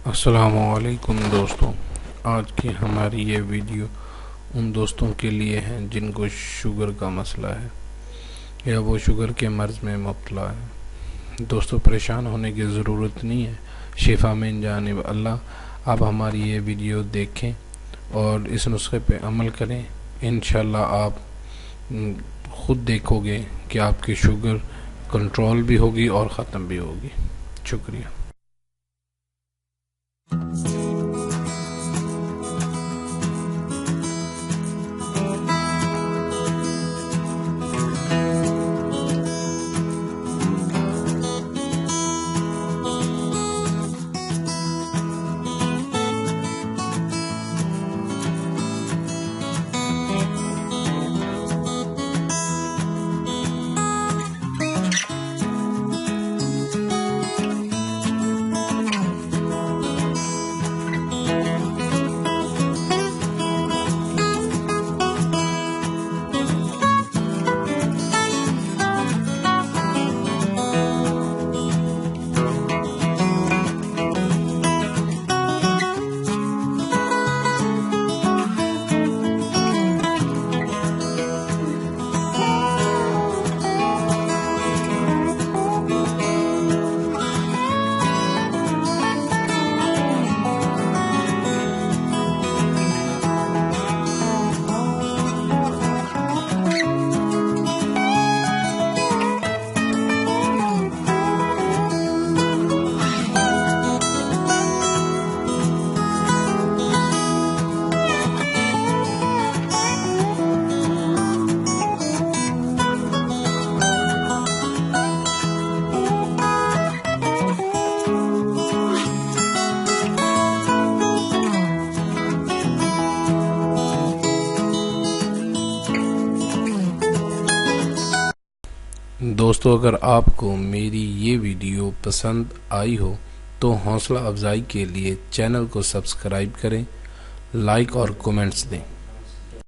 अस्सलामुअलैकुम दोस्तों, आज की हमारी ये वीडियो उन दोस्तों के लिए है जिनको शुगर का मसला है या वो शुगर के मर्ज़ में मुब्तला है। दोस्तों, परेशान होने की ज़रूरत नहीं है, शिफा मिन जानिब अल्लाह। आप हमारी ये वीडियो देखें और इस नुस्खे पे अमल करें। इंशाल्लाह आप ख़ुद देखोगे कि आपकी शुगर कंट्रोल भी होगी और ख़त्म भी होगी। शुक्रिया। दोस्तों, अगर आपको मेरी ये वीडियो पसंद आई हो तो हौसला अफजाई के लिए चैनल को सब्सक्राइब करें, लाइक और कमेंट्स दें।